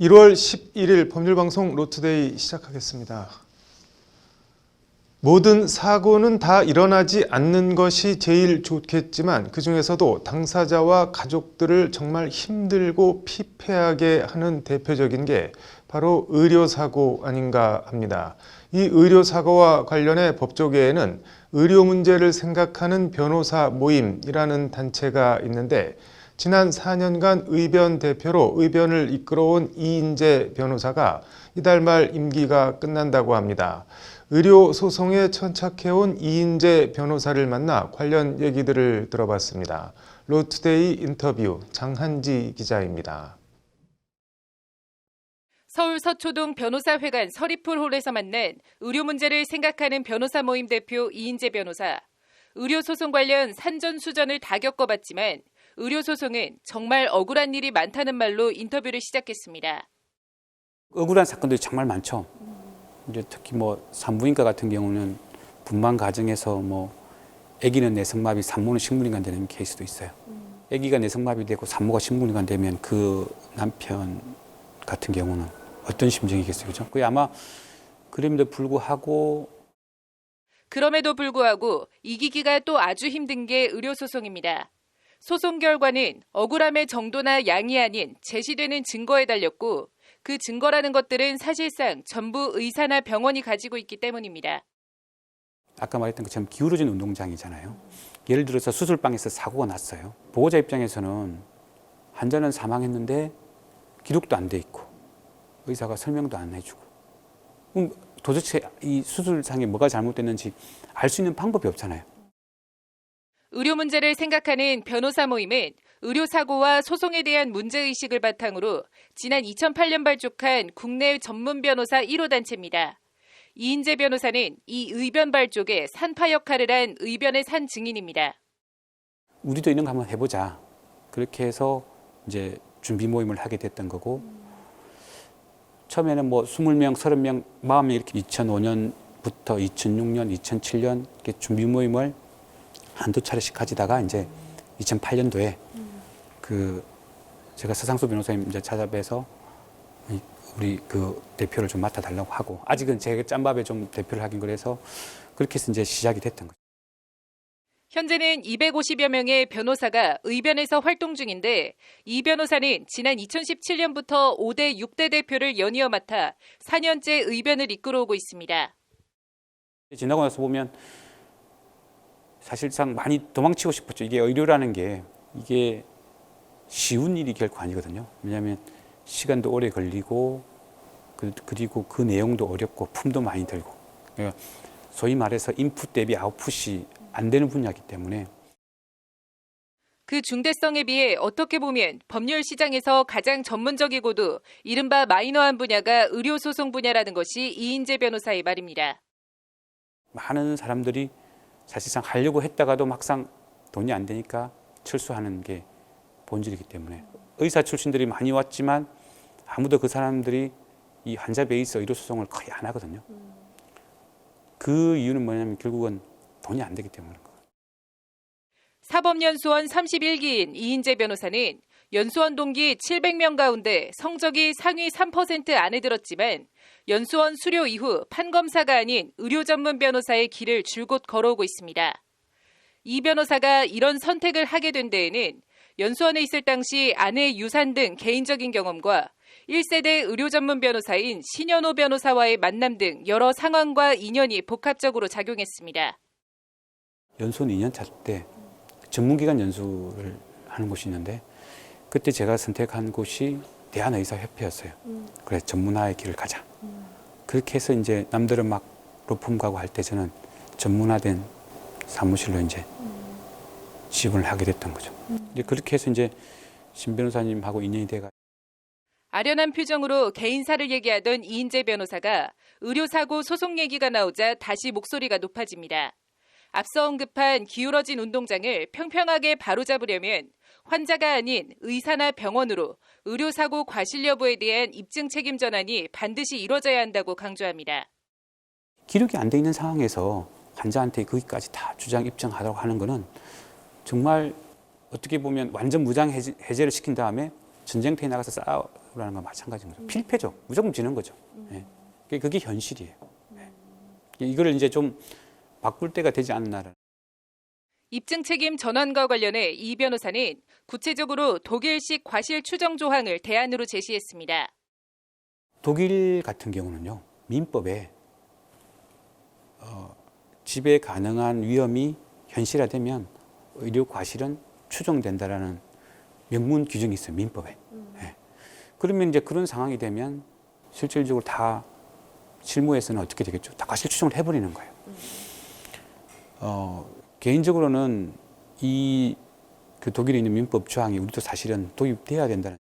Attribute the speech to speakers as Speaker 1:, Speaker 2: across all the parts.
Speaker 1: 1월 11일 법률방송 로투데이 시작하겠습니다. 모든 사고는 다 일어나지 않는 것이 제일 좋겠지만 그중에서도 당사자와 가족들을 정말 힘들고 피폐하게 하는 대표적인 게 바로 의료사고 아닌가 합니다. 이 의료사고와 관련해 법조계에는 의료 문제를 생각하는 변호사 모임이라는 단체가 있는데 지난 4년간 의변 대표로 의변을 이끌어온 이인재 변호사가 이달 말 임기가 끝난다고 합니다. 의료 소송에 천착해온 이인재 변호사를 만나 관련 얘기들을 들어봤습니다. 로투데이 인터뷰 장한지 기자입니다.
Speaker 2: 서울 서초동 변호사회관 서리풀홀에서 만난 의료 문제를 생각하는 변호사 모임 대표 이인재 변호사. 의료 소송 관련 산전수전을 다 겪어봤지만 의료소송은 정말 억울한 일이 많다는 말로 인터뷰를 시작했습니다.
Speaker 3: 억울한 사건들이 정말 많죠. 이제 특히 산부인과 같은 경우는 분만 과정에서 아기는 내성마비, 산모는 식물인간 되는 케이스도 있어요. 아기가 내성마비 되고 산모가 식물인간 되면 그 남편 같은 경우는 어떤 심정이겠어요, 그죠? 그게 아마 그럼에도 불구하고
Speaker 2: 이기기가 또 아주 힘든 게 의료소송입니다. 소송 결과는 억울함의 정도나 양이 아닌 제시되는 증거에 달렸고 그 증거라는 것들은 사실상 전부 의사나 병원이 가지고 있기 때문입니다.
Speaker 3: 아까 말했던 것처럼 기울어진 운동장이잖아요. 예를 들어서 수술방에서 사고가 났어요. 보호자 입장에서는 환자는 사망했는데 기록도 안 돼 있고 의사가 설명도 안 해주고 그럼 도대체 이 수술상에 뭐가 잘못됐는지 알 수 있는 방법이 없잖아요.
Speaker 2: 의료 문제를 생각하는 변호사 모임은 의료사고와 소송에 대한 문제의식을 바탕으로 지난 2008년 발족한 국내 전문 변호사 1호 단체입니다. 이인재 변호사는 이 의변 발족에 산파 역할을 한 의변의 산 증인입니다.
Speaker 3: 우리도 이런 거 한번 해보자. 그렇게 해서 이제 준비 모임을 하게 됐던 거고 처음에는 20명, 30명, 40명 이렇게 2005년부터 2006년, 2007년 이렇게 준비 모임을 한두 차례씩 가지다가 이제 2008년도에 제가 서상수 변호사님 이제 찾아뵈서 우리 그 대표를 좀 맡아달라고 하고 아직은 제가 짬밥에 좀 대표를 하긴 그래서 그렇게 해서 이제 시작이 됐던 거죠.
Speaker 2: 현재는 250여 명의 변호사가 의변에서 활동 중인데 이 변호사는 지난 2017년부터 5대, 6대 대표를 연이어 맡아 4년째 의변을 이끌어오고 있습니다.
Speaker 3: 지나고 나서 보면 사실상 많이 도망치고 싶었죠. 이게 의료라는 게 이게 쉬운 일이 결코 아니거든요. 왜냐하면 시간도 오래 걸리고 그리고 그 내용도 어렵고 품도 많이 들고 그러니까 소위 말해서 인풋 대비 아웃풋이 안 되는 분야이기 때문에
Speaker 2: 그 중대성에 비해 어떻게 보면 법률 시장에서 가장 전문적이고도 이른바 마이너한 분야가 의료소송 분야라는 것이 이인재 변호사의 말입니다.
Speaker 3: 많은 사람들이 사실상 하려고 했다가도 막상 돈이 안 되니까 철수하는 게 본질이기 때문에 의사 출신들이 많이 왔지만 아무도 그 사람들이 이 환자 베이스 의료소송을 거의 안 하거든요. 그 이유는 뭐냐면 결국은 돈이 안 되기 때문인 거예요.
Speaker 2: 사법연수원 31기인 이인재 변호사는 연수원 동기 700명 가운데 성적이 상위 3% 안에 들었지만 연수원 수료 이후 판검사가 아닌 의료 전문 변호사의 길을 줄곧 걸어오고 있습니다. 이 변호사가 이런 선택을 하게 된 데에는 연수원에 있을 당시 아내의 유산 등 개인적인 경험과 1세대 의료 전문 변호사인 신현호 변호사와의 만남 등 여러 상황과 인연이 복합적으로 작용했습니다.
Speaker 3: 연수원 2년차 때 전문기관 연수를 하는 곳이 있는데 그때 제가 선택한 곳이 대한의사협회였어요. 그래 전문화의 길을 가자. 그렇게 해서 이제 남들은 막 로펌 가고 할 때 저는 전문화된 사무실로 이제 지원을 하게 됐던 거죠. 이제 그렇게 해서 이제 신 변호사님하고 인연이 돼가.
Speaker 2: 아련한 표정으로 개인사를 얘기하던 이인재 변호사가 의료사고 소송 얘기가 나오자 다시 목소리가 높아집니다. 앞서 언급한 기울어진 운동장을 평평하게 바로잡으려면 환자가 아닌 의사나 병원으로 의료사고 과실 여부에 대한 입증 책임 전환이 반드시 이뤄져야 한다고 강조합니다.
Speaker 3: 기록이 안 돼 있는 상황에서 환자한테 거기까지 다 주장 입증하라고 하는 거는 정말 어떻게 보면 완전 무장 해제를 시킨 다음에 전쟁터에 나가서 하는 건 마찬가지인 거죠. 필패죠. 무조건 지는 거죠. 예. 그게 현실이에요. 예. 이거를 이제 좀 바꿀 때가 되지 않나라는.
Speaker 2: 입증 책임 전환과 관련해 이 변호사는 구체적으로 독일식 과실 추정 조항을 대안으로 제시했습니다.
Speaker 3: 독일 같은 경우는요, 민법에 지배 가능한 위험이 현실화되면 의료 과실은 추정된다라는 명문 규정이 있어요, 민법에. 예. 그러면 이제 그런 상황이 되면 실질적으로 다 실무에서는 어떻게 되겠죠? 다 과실 추정을 해버리는 거예요. 개인적으로는 그 독일에 있는 민법 조항이 우리도 사실은 도입돼야 된다는.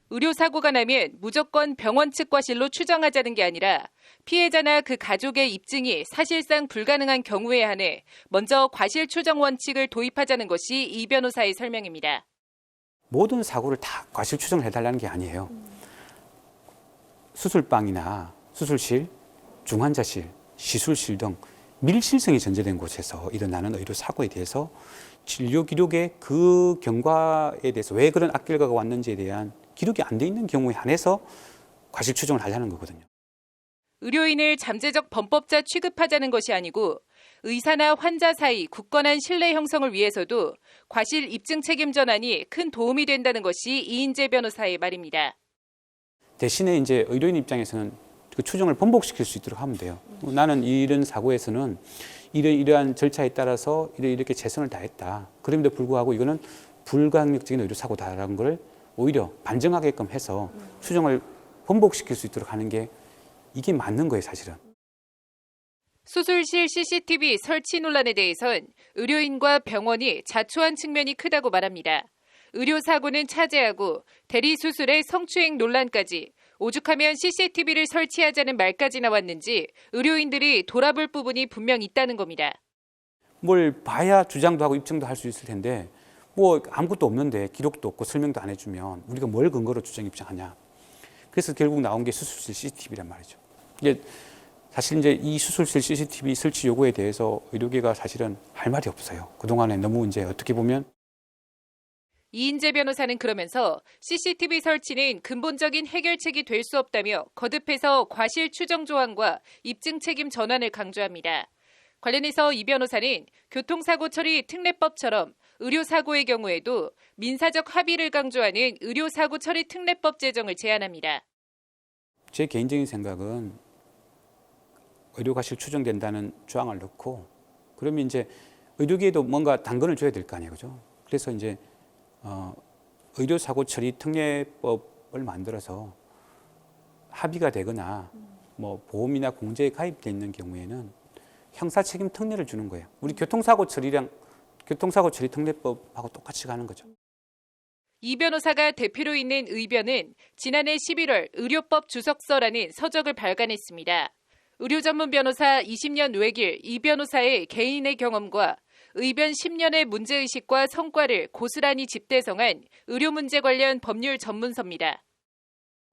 Speaker 2: 의료사고가 나면 무조건 병원 측 과실로 추정하자는 게 아니라 피해자나 그 가족의 입증이 사실상 불가능한 경우에 한해 먼저 과실 추정 원칙을 도입하자는 것이 이 변호사의 설명입니다.
Speaker 3: 모든 사고를 다 과실 추정을 해달라는 게 아니에요. 수술방이나 수술실, 중환자실, 시술실 등 밀실성이 전제된 곳에서 일어나는 의료 사고에 대해서 진료 기록에 그 경과에 대해서 왜 그런 악결과가 왔는지에 대한 기록이 안 돼 있는 경우에 한해서 과실 추정을 하려는 거거든요.
Speaker 2: 의료인을 잠재적 범법자 취급하자는 것이 아니고 의사나 환자 사이 굳건한 신뢰 형성을 위해서도 과실 입증 책임 전환이 큰 도움이 된다는 것이 이인재 변호사의 말입니다.
Speaker 3: 대신에 이제 의료인 입장에서는 그 추정을 번복시킬 수 있도록 하면 돼요. 나는 이런 사고에서는 이러한 절차에 따라서 이렇게 최선을 다했다. 그럼에도 불구하고 이거는 불가항력적인 의료 사고다라는 걸 오히려 반증하게끔 해서 추정을 번복시킬 수 있도록 하는 게 이게 맞는 거예요, 사실은.
Speaker 2: 수술실 CCTV 설치 논란에 대해선 의료인과 병원이 자초한 측면이 크다고 말합니다. 의료사고는 차지하고 대리수술의 성추행 논란까지 오죽하면 CCTV를 설치하자는 말까지 나왔는지 의료인들이 돌아볼 부분이 분명 있다는 겁니다.
Speaker 3: 뭘 봐야 주장도 하고 입증도 할 수 있을 텐데 뭐 아무것도 없는데 기록도 없고 설명도 안 해주면 우리가 뭘 근거로 주장 입증하냐. 그래서 결국 나온 게 수술실 CCTV란 말이죠. 이게 사실 이제 이 수술실 CCTV 설치 요구에 대해서 의료계가 사실은 할 말이 없어요. 그동안에 너무 이제 어떻게 보면
Speaker 2: 이인재 변호사는 그러면서 CCTV 설치는 근본적인 해결책이 될 수 없다며 거듭해서 과실 추정 조항과 입증 책임 전환을 강조합니다. 관련해서 이 변호사는 교통사고 처리 특례법처럼 의료사고의 경우에도 민사적 합의를 강조하는 의료사고 처리 특례법 제정을 제안합니다.
Speaker 3: 제 개인적인 생각은 의료과실 추정된다는 조항을 넣고 그러면 이제 의료계에도 뭔가 당근을 줘야 될 거 아니에요, 그죠? 그래서 이제 의료사고 처리 특례법을 만들어서 합의가 되거나 뭐 보험이나 공제에 가입돼 있는 경우에는 형사 책임 특례를 주는 거예요. 우리 교통사고 처리 특례법하고 똑같이 가는 거죠.
Speaker 2: 이 변호사가 대표로 있는 의변은 지난해 11월 의료법 주석서라는 서적을 발간했습니다. 의료 전문 변호사 20년 외길 이 변호사의 개인의 경험과 의변 10년의 문제의식과 성과를 고스란히 집대성한 의료 문제 관련 법률 전문서입니다.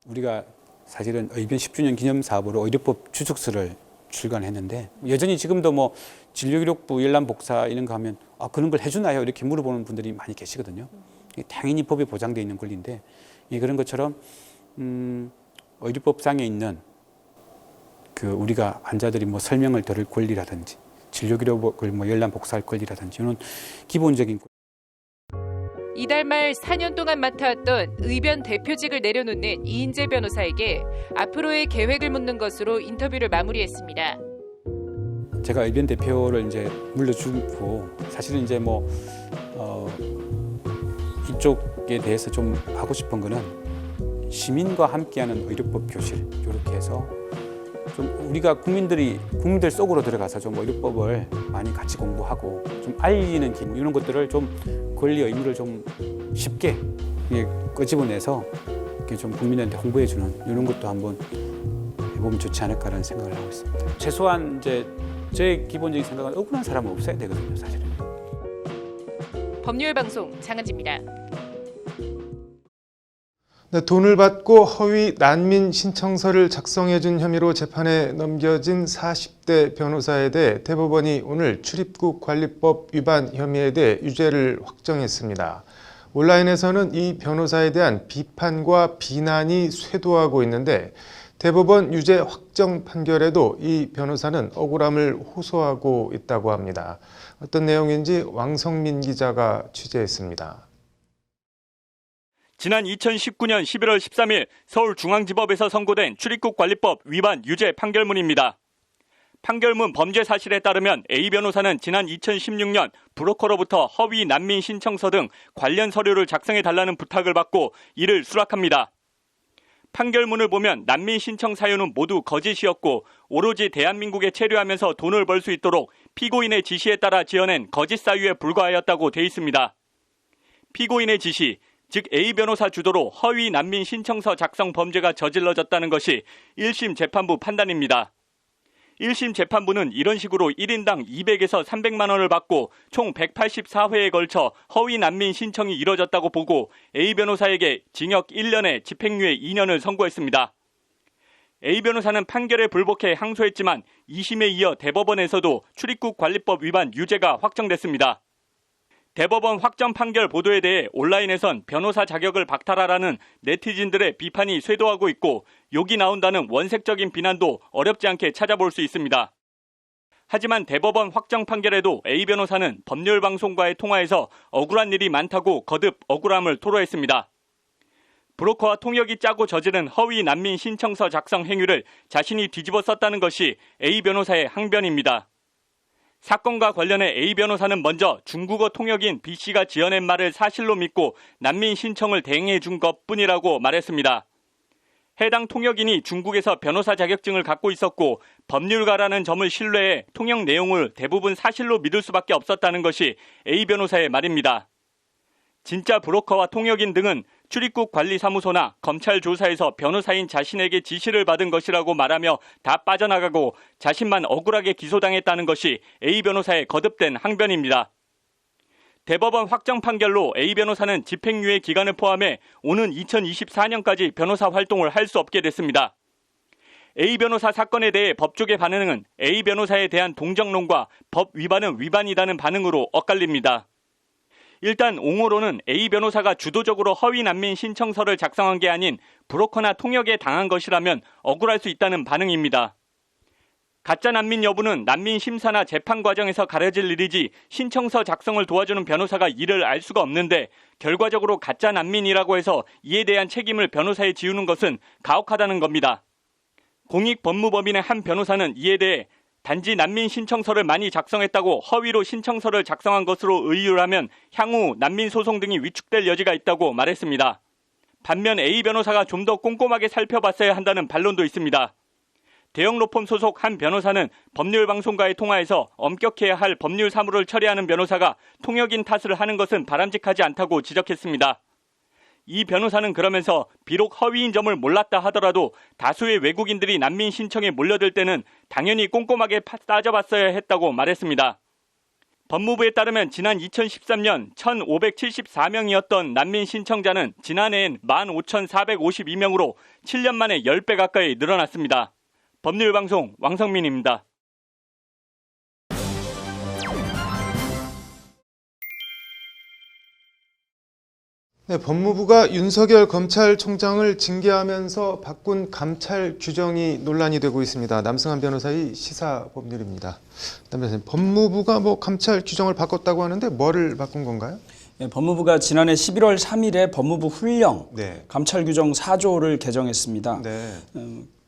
Speaker 3: 우리가 사실은 의변 10주년 기념 사업으로 의료법 주석서를 출간했는데 여전히 지금도 뭐 진료기록부 열람 복사 이런 거 하면 그런 걸 해주나요? 이렇게 물어보는 분들이 많이 계시거든요. 당연히 법에 보장되어 있는 권리인데 그런 것처럼 의료법상에 있는 그 우리가 환자들이 뭐 설명을 들을 권리라든지 진료기록을 뭐 열람 복사할 권리라든지 이런 기본적인
Speaker 2: 이달 말 4년 동안 맡아왔던 의변 대표직을 내려놓는 이인재 변호사에게 앞으로의 계획을 묻는 것으로 인터뷰를 마무리했습니다.
Speaker 3: 제가 의변 대표를 이제 물려주고 사실은 이제 뭐 이쪽에 대해서 좀 하고 싶은 거는 시민과 함께하는 의료법 교실 이렇게 해서 좀 우리가 국민들 속으로 들어가서 좀 의료법을 많이 같이 공부하고 좀 알리는 기능 이런 것들을 좀 권리 의무를 좀 쉽게 끄집어내서 이렇게 좀 국민한테 홍보해주는 이런 것도 한번 해보면 좋지 않을까라는 생각을 하고 있습니다. 최소한 이제 제 기본적인 생각은 억울한 사람은 없어야 되거든요, 사실은.
Speaker 2: 법률방송 장은지입니다.
Speaker 1: 네, 돈을 받고 허위 난민 신청서를 작성해준 혐의로 재판에 넘겨진 40대 변호사에 대해 대법원이 오늘 출입국 관리법 위반 혐의에 대해 유죄를 확정했습니다. 온라인에서는 이 변호사에 대한 비판과 비난이 쇄도하고 있는데 대법원 유죄 확정 판결에도 이 변호사는 억울함을 호소하고 있다고 합니다. 어떤 내용인지 왕성민 기자가 취재했습니다.
Speaker 4: 지난 2019년 11월 13일 서울중앙지법에서 선고된 출입국관리법 위반 유죄 판결문입니다. 판결문 범죄 사실에 따르면 A 변호사는 지난 2016년 브로커로부터 허위 난민 신청서 등 관련 서류를 작성해달라는 부탁을 받고 이를 수락합니다. 판결문을 보면 난민 신청 사유는 모두 거짓이었고 오로지 대한민국에 체류하면서 돈을 벌 수 있도록 피고인의 지시에 따라 지어낸 거짓 사유에 불과하였다고 돼 있습니다. 피고인의 지시, 즉 A 변호사 주도로 허위 난민 신청서 작성 범죄가 저질러졌다는 것이 1심 재판부 판단입니다. 1심 재판부는 이런 식으로 1인당 200에서 300만 원을 받고 총 184회에 걸쳐 허위 난민 신청이 이뤄졌다고 보고 A 변호사에게 징역 1년에 집행유예 2년을 선고했습니다. A 변호사는 판결에 불복해 항소했지만 2심에 이어 대법원에서도 출입국관리법 위반 유죄가 확정됐습니다. 대법원 확정 판결 보도에 대해 온라인에선 변호사 자격을 박탈하라는 네티즌들의 비판이 쇄도하고 있고 욕이 나온다는 원색적인 비난도 어렵지 않게 찾아볼 수 있습니다. 하지만 대법원 확정 판결에도 A 변호사는 법률방송과의 통화에서 억울한 일이 많다고 거듭 억울함을 토로했습니다. 브로커와 통역이 짜고 저지른 허위 난민 신청서 작성 행위를 자신이 뒤집어 썼다는 것이 A 변호사의 항변입니다. 사건과 관련해 A 변호사는 먼저 중국어 통역인 B씨가 지어낸 말을 사실로 믿고 난민 신청을 대행해 준 것뿐이라고 말했습니다. 해당 통역인이 중국에서 변호사 자격증을 갖고 있었고 법률가라는 점을 신뢰해 통역 내용을 대부분 사실로 믿을 수밖에 없었다는 것이 A 변호사의 말입니다. 진짜 브로커와 통역인 등은 출입국관리사무소나 검찰 조사에서 변호사인 자신에게 지시를 받은 것이라고 말하며 다 빠져나가고 자신만 억울하게 기소당했다는 것이 A 변호사의 거듭된 항변입니다. 대법원 확정 판결로 A 변호사는 집행유예 기간을 포함해 오는 2024년까지 변호사 활동을 할 수 없게 됐습니다. A 변호사 사건에 대해 법조계 반응은 A 변호사에 대한 동정론과 법 위반은 위반이라는 반응으로 엇갈립니다. 일단 옹호로는 A 변호사가 주도적으로 허위 난민 신청서를 작성한 게 아닌 브로커나 통역에 당한 것이라면 억울할 수 있다는 반응입니다. 가짜 난민 여부는 난민 심사나 재판 과정에서 가려질 일이지 신청서 작성을 도와주는 변호사가 이를 알 수가 없는데 결과적으로 가짜 난민이라고 해서 이에 대한 책임을 변호사에 지우는 것은 가혹하다는 겁니다. 공익법무법인의 한 변호사는 이에 대해 단지 난민 신청서를 많이 작성했다고 허위로 신청서를 작성한 것으로 의유를 하면 향후 난민 소송 등이 위축될 여지가 있다고 말했습니다. 반면 A 변호사가 좀 더 꼼꼼하게 살펴봤어야 한다는 반론도 있습니다. 대형 로펌 소속 한 변호사는 법률방송과의 통화에서 엄격해야 할 법률 사무를 처리하는 변호사가 통역인 탓을 하는 것은 바람직하지 않다고 지적했습니다. 이 변호사는 그러면서 비록 허위인 점을 몰랐다 하더라도 다수의 외국인들이 난민 신청에 몰려들 때는 당연히 꼼꼼하게 따져봤어야 했다고 말했습니다. 법무부에 따르면 지난 2013년 1,574명이었던 난민 신청자는 지난해엔 15,452명으로 7년 만에 10배 가까이 늘어났습니다. 법률방송 왕성민입니다.
Speaker 1: 네, 법무부가 윤석열 검찰총장을 징계하면서 바꾼 감찰 규정이 논란이 되고 있습니다. 남승환 변호사의 시사법률입니다. 남 변호사님, 법무부가 감찰 규정을 바꿨다고 하는데 뭐를 바꾼 건가요?
Speaker 5: 네, 법무부가 지난해 11월 3일에 법무부 훈령
Speaker 1: 네.
Speaker 5: 감찰 규정 4조를 개정했습니다.
Speaker 1: 네.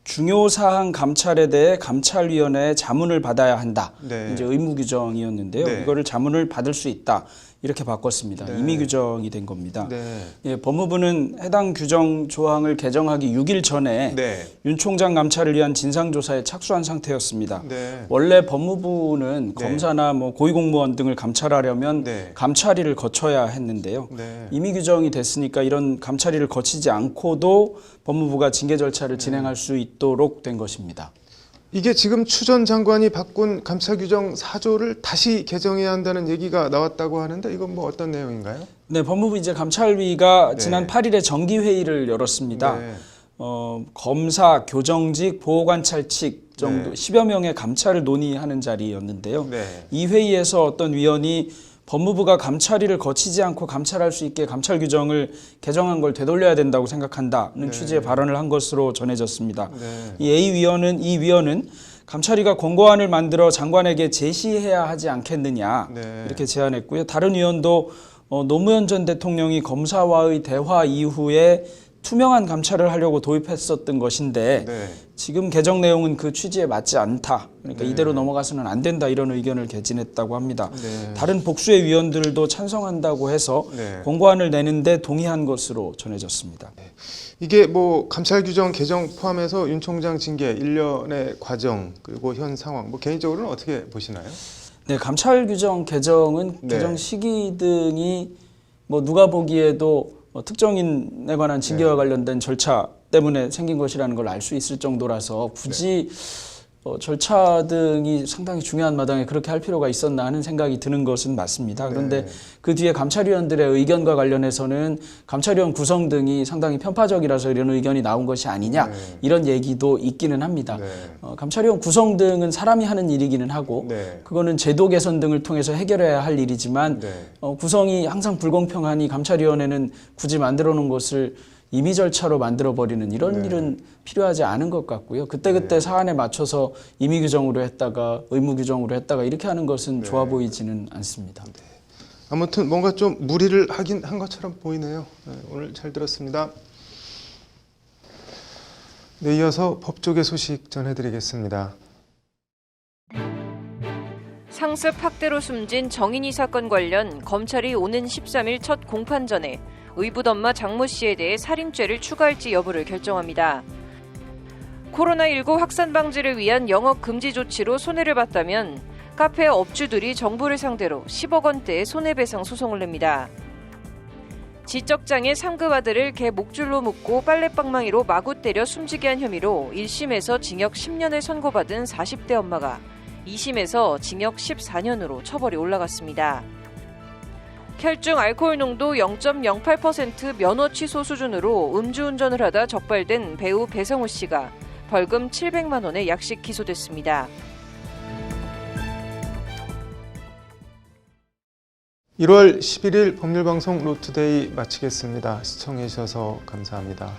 Speaker 5: 중요 사항 감찰에 대해 감찰위원회에 자문을 받아야 한다.
Speaker 1: 네.
Speaker 5: 이제 의무 규정이었는데요.
Speaker 1: 네.
Speaker 5: 이거를 자문을 받을 수 있다. 이렇게 바꿨습니다.
Speaker 1: 네.
Speaker 5: 임의 규정이 된 겁니다.
Speaker 1: 네.
Speaker 5: 예, 법무부는 해당 규정 조항을 개정하기 6일 전에
Speaker 1: 네.
Speaker 5: 윤 총장 감찰을 위한 진상조사에 착수한 상태였습니다.
Speaker 1: 네.
Speaker 5: 원래 법무부는
Speaker 1: 네.
Speaker 5: 검사나 고위공무원 등을 감찰하려면
Speaker 1: 네.
Speaker 5: 감찰위를 거쳐야 했는데요.
Speaker 1: 네.
Speaker 5: 임의 규정이 됐으니까 이런 감찰위를 거치지 않고도 법무부가 징계 절차를 진행할 수 있도록 된 것입니다.
Speaker 1: 이게 지금 추 전 장관이 바꾼 감찰 규정 4조를 다시 개정해야 한다는 얘기가 나왔다고 하는데 이건 어떤 내용인가요?
Speaker 5: 네, 법무부 이제 감찰위가
Speaker 1: 네.
Speaker 5: 지난 8일에 정기회의를 열었습니다.
Speaker 1: 네.
Speaker 5: 검사, 교정직, 보호관찰직 정도
Speaker 1: 네.
Speaker 5: 10여 명의 감찰을 논의하는 자리였는데요.
Speaker 1: 네.
Speaker 5: 이 회의에서 어떤 위원이 법무부가 감찰위를 거치지 않고 감찰할 수 있게 감찰 규정을 개정한 걸 되돌려야 된다고 생각한다는 취지의 발언을 한 것으로 전해졌습니다. 이 이 위원은 감찰위가 권고안을 만들어 장관에게 제시해야 하지 않겠느냐 이렇게 제안했고요. 다른 위원도 노무현 전 대통령이 검사와의 대화 이후에 투명한 감찰을 하려고 도입했었던 것인데 지금 개정 내용은 그 취지에 맞지 않다. 그러니까 이대로 넘어가서는 안 된다 이런 의견을 개진했다고 합니다. 다른 복수의 위원들도 찬성한다고 해서 권고안을 내는데 동의한 것으로 전해졌습니다.
Speaker 1: 이게 뭐 감찰 규정 개정 포함해서 윤 총장 징계 1년의 과정 그리고 현 상황 뭐 개인적으로는 어떻게 보시나요?
Speaker 5: 네, 감찰 규정 개정은 개정 시기 등이 뭐 누가 보기에도 특정인에 관한 징계와 관련된 절차 때문에 생긴 것이라는 걸 알 수 있을 정도라서 굳이 절차 등이 상당히 중요한 마당에 그렇게 할 필요가 있었나 하는 생각이 드는 것은 맞습니다. 그런데 그 뒤에 감찰위원들의 의견과 관련해서는 감찰위원 구성 등이 상당히 편파적이라서 이런 의견이 나온 것이 아니냐 이런 얘기도 있기는 합니다. 감찰위원 구성 등은 사람이 하는 일이기는 하고 그거는 제도 개선 등을 통해서 해결해야 할 일이지만 구성이 항상 불공평하니 감찰위원회는 굳이 만들어 놓은 것을 임의 절차로 만들어버리는 이런 일은 필요하지 않은 것 같고요. 그때그때 사안에 맞춰서 임의 규정으로 했다가 의무 규정으로 했다가 이렇게 하는 것은 좋아 보이지는 않습니다.
Speaker 1: 아무튼 뭔가 좀 무리를 하긴 한 것처럼 보이네요. 오늘 잘 들었습니다. 네, 이어서 법조계 소식 전해드리겠습니다.
Speaker 6: 상습 학대로 숨진 정인이 사건 관련 검찰이 오는 13일 첫 공판전에 의붓엄마 장모 씨에 대해 살인죄를 추가할지 여부를 결정합니다. 코로나19 확산 방지를 위한 영업 금지 조치로 손해를 봤다면 카페 업주들이 정부를 상대로 10억 원대의 손해배상 소송을 냅니다. 지적장애 상급 아들을 개 목줄로 묶고 빨래방망이로 마구 때려 숨지게 한 혐의로 1심에서 징역 10년을 선고받은 40대 엄마가 2심에서 징역 14년으로 처벌이 올라갔습니다. 혈중 알코올 농도 0.08% 면허 취소 수준으로 음주운전을 하다 적발된 배우 배성우 씨가 벌금 700만 원의 약식 기소됐습니다.
Speaker 1: 1월 11일 법률방송 로투데이 마치겠습니다. 시청해 주셔서 감사합니다.